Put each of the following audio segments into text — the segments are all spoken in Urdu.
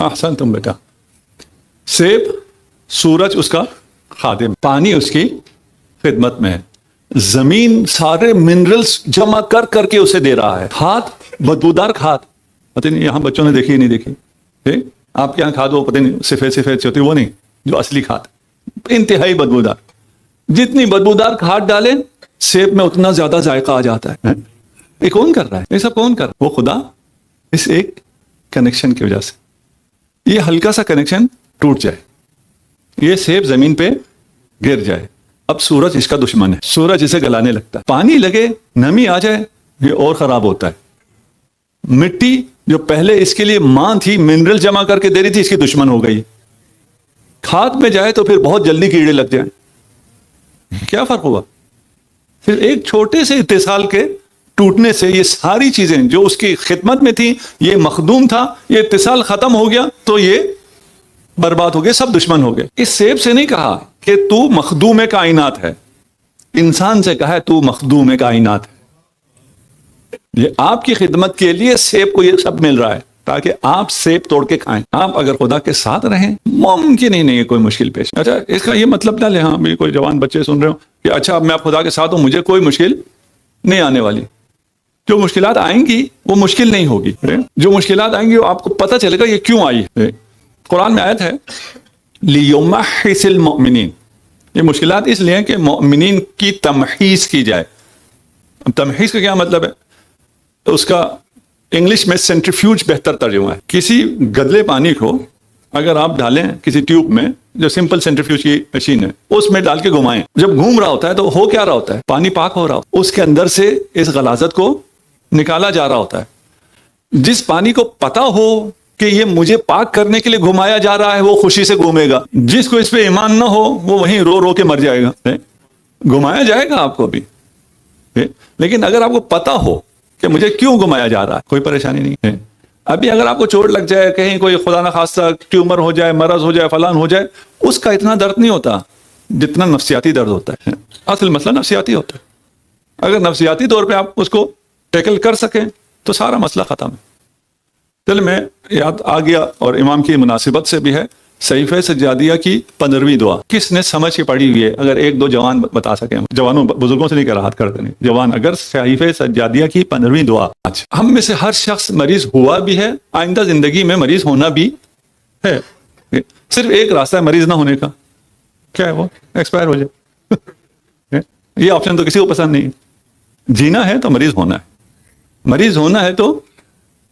احسن تم بیٹا. سیب سورج اس کا خادم، پانی اس کی خدمت میں ہے، زمین سارے منرلز جمع کر کر کے اسے دے رہا ہے. کھاد بدبودار کھاد، پتہ نہیں یہاں بچوں نے دیکھی نہیں دیکھی، آپ کے یہاں کھاد وہ پتہ نہیں سفید سفید سے ہوتی، وہ نہیں جو اصلی کھاد، انتہائی بدبودار. جتنی بدبودار کھاد ڈالیں سیب میں اتنا زیادہ ذائقہ آ جاتا ہے. یہ کون کر رہا ہے؟ یہ سب کون کر رہا ہے؟ وہ خدا. اس ایک کنیکشن کی وجہ سے یہ ہلکا سا کنیکشن ٹوٹ جائے، یہ سیب زمین پہ گر جائے، اب سورج اس کا دشمن ہے، سورج اسے گلانے لگتا ہے. پانی لگے، نمی آ جائے، یہ اور خراب ہوتا ہے. مٹی جو پہلے اس کے لیے ماں تھی، منرل جمع کر کے دے رہی تھی، اس کی دشمن ہو گئی. کھاد میں جائے تو پھر بہت جلدی کیڑے لگ جائیں. کیا فرق ہوا؟ پھر ایک چھوٹے سے اتصال کے ٹوٹنے سے یہ ساری چیزیں جو اس کی خدمت میں تھیں، یہ مخدوم تھا، یہ اتصال ختم ہو گیا تو یہ برباد ہو گئے، سب دشمن ہو گئے. اس سیب سے نہیں کہا کہ تو مخدوم کائنات ہے، انسان سے کہا ہے تو مخدوم کائنات ہے. یہ آپ کی خدمت کے لیے سیب کو یہ سب مل رہا ہے تاکہ آپ سیب توڑ کے کھائیں. آپ اگر خدا کے ساتھ رہیں ممکن ہی نہیں ہے کوئی مشکل پیش. اچھا اس کا یہ مطلب نہ لے ہاں بھی کوئی جوان بچے سن رہے ہو کہ اچھا اب میں خدا کے ساتھ ہوں، مجھے کوئی مشکل نہیں آنے والی. جو مشکلات آئیں گی وہ مشکل نہیں ہوگی، جو مشکلات آئیں گی وہ آپ کو پتہ چلے گا یہ کیوں آئی ہے. قرآن میں آیت ہے لِيُمَحِّصِ الْمُؤْمِنِينَ، یہ مشکلات اس لیے کہ مؤمنین کی تمحیص کی جائے. تمحیص کا کیا مطلب ہے؟ اس کا انگلش میں سینٹریفیوج بہتر ترجمہ ہے. کسی گدلے پانی کو اگر آپ ڈالیں کسی ٹیوب میں، جو سمپل سینٹریفیوج کی مشین ہے، اس میں ڈال کے گھمائیں، جب گھوم رہا ہوتا ہے تو ہو کیا رہا ہوتا ہے؟ پانی پاک ہو رہا ہوتا ہے، اس کے اندر سے اس غلاظت کو نکالا جا رہا ہوتا ہے. جس پانی کو پتا ہو کہ یہ مجھے پاک کرنے کے لیے گھمایا جا رہا ہے وہ خوشی سے گھومے گا. جس کو اس پہ ایمان نہ ہو وہ وہیں رو رو کے مر جائے گا. گھمایا جائے گا آپ کو بھی، لیکن اگر آپ کو پتا ہو کہ مجھے کیوں گھمایا جا رہا ہے کوئی پریشانی نہیں ہے. ابھی اگر آپ کو چوٹ لگ جائے، کہیں کوئی خدا نہ خواستہ ٹیومر ہو جائے، مرض ہو جائے، فلان ہو جائے، اس کا اتنا درد نہیں ہوتا جتنا نفسیاتی درد ہوتا ہے. اصل مسئلہ نفسیاتی ہوتا ہے. اگر نفسیاتی طور پہ آپ اس کو ٹیکل کر سکیں تو سارا مسئلہ ختم ہے. چل میں یاد آ گیا، اور امام کی مناسبت سے بھی ہے، صحیفہ سجادیہ کی 15ویں دعا کس نے سمجھ کے پڑھی ہوئی ہے؟ اگر ایک دو جوان بتا سکیں، جوانوں بزرگوں سے نہیں کر ہاتھ کرتے نہیں، جوان اگر صحیفہ سجادیہ کی 15ویں دعا. ہم میں سے ہر شخص مریض ہوا بھی ہے، آئندہ زندگی میں مریض ہونا بھی ہے. صرف ایک راستہ ہے مریض نہ ہونے کا، کیا ہے وہ؟ ایکسپائر ہو جائے. یہ آپشن تو کسی کو پسند نہیں ہے. جینا ہے تو مریض ہونا ہے، مریض ہونا ہے تو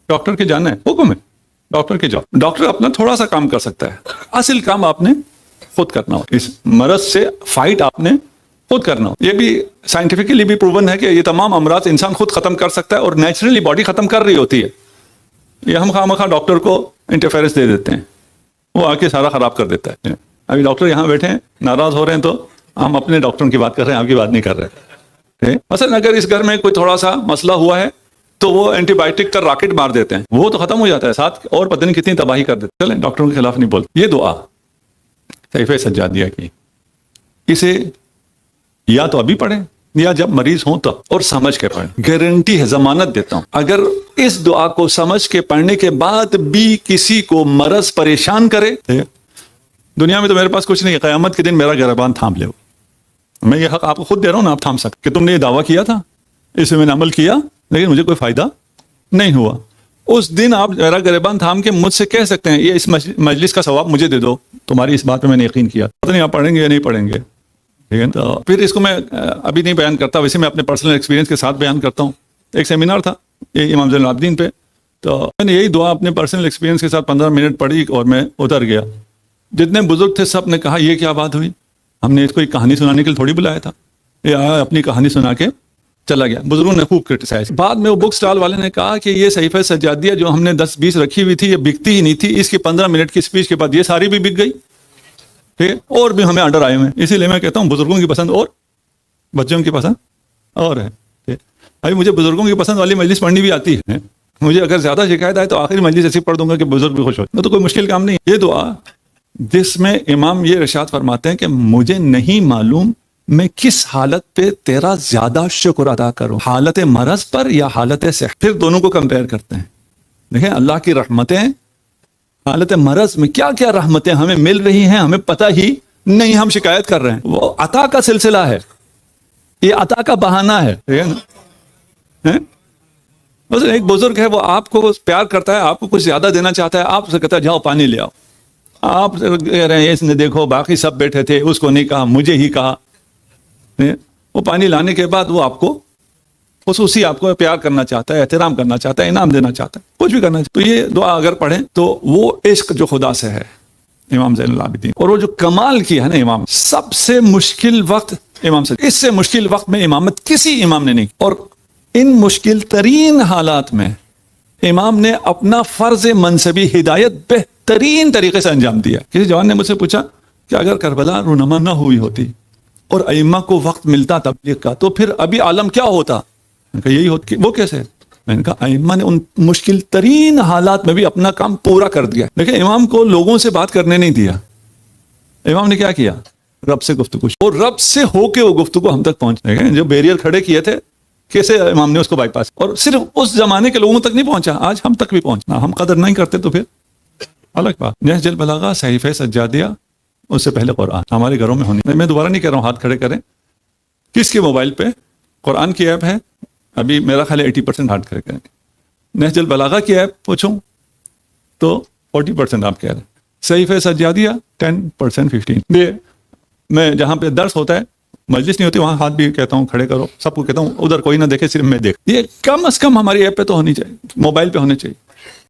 ڈاکٹر کے جانا ہے، حکم ہے ڈاکٹر کے جاؤ. ڈاکٹر اپنا تھوڑا سا کام کر سکتا ہے، اصل کام آپ نے خود کرنا ہو. اس مرض سے فائٹ آپ نے خود کرنا ہو. یہ بھی سائنٹیفکلی بھی پروون ہے کہ یہ تمام امراض انسان خود ختم کر سکتا ہے، اور نیچرلی باڈی ختم کر رہی ہوتی ہے. یہ ہم خواہ ڈاکٹر کو انٹرفیرنس دے دیتے ہیں، وہ آ کے سارا خراب کر دیتا ہے. ابھی ڈاکٹر یہاں بیٹھے ہیں ناراض ہو رہے ہیں تو ہم اپنے ڈاکٹروں کی بات کر رہے ہیں، آپ کی بات نہیں کر رہے. مثلا اگر اس گھر میں کوئی تھوڑا سا مسئلہ ہوا ہے تو وہ اینٹی بائیوٹک کا راکٹ مار دیتے ہیں، وہ تو ختم ہو جاتا ہے، ساتھ اور پتہ نہیں کتنی تباہی کر دیتے. چلیں ڈاکٹروں کے خلاف نہیں بولتے. یہ دعا صحیفہ سجادیہ کی، اسے یا تو ابھی پڑھیں یا جب مریض ہوں تب، اور سمجھ کے پڑھیں. گارنٹی ہے، ضمانت دیتا ہوں، اگر اس دعا کو سمجھ کے پڑھنے کے بعد بھی کسی کو مرض پریشان کرے، دنیا میں تو میرے پاس کچھ نہیں ہے، قیامت کے دن میرا گریبان تھام لے. میں یہ حق آپ کو خود دے رہا ہوں نا، آپ تھام سکتے کہ تم نے یہ دعویٰ کیا تھا، اس میں نے عمل کیا لیکن مجھے کوئی فائدہ نہیں ہوا. اس دن آپ میرا گریبان تھام کے مجھ سے کہہ سکتے ہیں یہ اس مجلس کا ثواب مجھے دے دو، تمہاری اس بات پہ میں نے یقین کیا. پتہ نہیں آپ پڑھیں گے یا نہیں پڑھیں گے، ٹھیک ہے. تو پھر اس کو میں ابھی نہیں بیان کرتا، ویسے میں اپنے پرسنل ایکسپیرینس کے ساتھ بیان کرتا ہوں. ایک سیمینار تھا یہ امام زین العابدین پہ، تو میں نے یہی دعا اپنے پرسنل ایکسپیرینس کے ساتھ 15 منٹ پڑھی اور میں اتر گیا. جتنے بزرگ تھے سب نے کہا یہ کیا بات ہوئی، ہم نے اس کو ایک کہانی سنانے کے لیے تھوڑی بلایا تھا، یہ آیا اپنی کہانی سنا کے چلا گیا. بزرگوں نے خوب کرٹیسائز. بعد میں وہ بک سٹال والے نے کہا کہ یہ صحیفہ سجادیہ جو ہم نے 10-20 رکھی ہوئی تھی یہ بکتی ہی نہیں تھی، اس کی 15 منٹ کی اسپیچ کے بعد یہ ساری بھی بک گئی، ٹھیک ہے، اور بھی ہمیں آرڈر آئے ہوئے ہیں. اسی لیے میں کہتا ہوں بزرگوں کی پسند اور بچوں کی پسند اور ہے. ابھی مجھے بزرگوں کی پسند والی مجلس پڑھنی بھی آتی ہے. مجھے اگر زیادہ شکایت آئے تو آخری مجلس ایسی پڑھ دوں گا کہ بزرگ بھی خوش ہو، وہ تو کوئی مشکل کام نہیں. یہ دعا جس میں امام یہ ارشاد فرماتے ہیں کہ مجھے نہیں معلوم میں کس حالت پہ تیرا زیادہ شکر ادا کروں، حالت مرض پر یا حالت صحت. پھر دونوں کو کمپیئر کرتے ہیں. دیکھیں اللہ کی رحمتیں حالت مرض میں کیا کیا رحمتیں ہمیں مل رہی ہیں ہمیں پتہ ہی نہیں، ہم شکایت کر رہے ہیں. وہ عطا کا سلسلہ ہے، یہ عطا کا بہانہ ہے. بس ایک بزرگ ہے، وہ آپ کو پیار کرتا ہے، آپ کو کچھ زیادہ دینا چاہتا ہے، آپ سے کہتا ہے جاؤ پانی لے آؤ. آپ کہہ رہے ہیں اس نے دیکھو باقی سب بیٹھے تھے، اس کو نہیں کہا، مجھے ہی کہا. وہ پانی لانے کے بعد وہ آپ کو خصوصی آپ کو پیار کرنا چاہتا ہے، احترام کرنا چاہتا ہے، انعام دینا چاہتا ہے، کچھ بھی کرنا چاہتا ہے. تو یہ دعا اگر پڑھیں تو وہ عشق جو خدا سے ہے امام زین العابدین. اور وہ جو کمال کیا ہے نا امام، سب سے مشکل وقت امام سے، اس سے مشکل وقت میں امامت کسی امام نے نہیں کی. اور ان مشکل ترین حالات میں امام نے اپنا فرض منصبی ہدایت بہترین طریقے سے انجام دیا. کسی جوان نے مجھ سے پوچھا کہ اگر کربلا رونما نہ ہوئی ہوتی اور ائمہ کو وقت ملتا تبلیغ کا تو پھر ابھی عالم کیا ہوتا؟ میں نے کہا یہی ہوتا. وہ کیسے؟ میں نے کہا ائمہ نے ان مشکل ترین حالات میں بھی اپنا کام پورا کر دیا. لیکن امام کو لوگوں سے بات کرنے نہیں دیا. امام نے کیا کیا؟ رب سے گفتگو، اور رب سے ہو کے وہ گفتگو ہم تک پہنچ. جو بیریئر کھڑے کیے تھے کیسے امام نے اس کو بائی پاس، اور صرف اس زمانے کے لوگوں تک نہیں پہنچا، آج ہم تک بھی پہنچنا. ہم قدر نہیں کرتے تو پھر الگ بات. نہج البلاغہ، صحیفہ سجادیہ، اس سے پہلے قرآن ہمارے گھروں میں ہونی. میں دوبارہ نہیں کہہ رہا ہوں ہاتھ کھڑے کریں. کس کے موبائل پہ قرآن کی ایپ ہے؟ ابھی میرا خیال ہے 80% ہاتھ کھڑے کریں. نہج البلاغہ کی ایپ پوچھوں تو 40% آپ کہہ رہے ہیں. صحیفہ سجادیہ 10%، 15%. میں جہاں پہ درس ہوتا ہے، مجلس نہیں ہوتی، وہاں ہاتھ بھی کہتا ہوں کھڑے کرو، سب کو کہتا ہوں ادھر کوئی نہ دیکھے صرف میں دیکھ. یہ کم از کم ہماری ایپ پہ تو ہونی چاہیے، موبائل پہ ہونے چاہیے.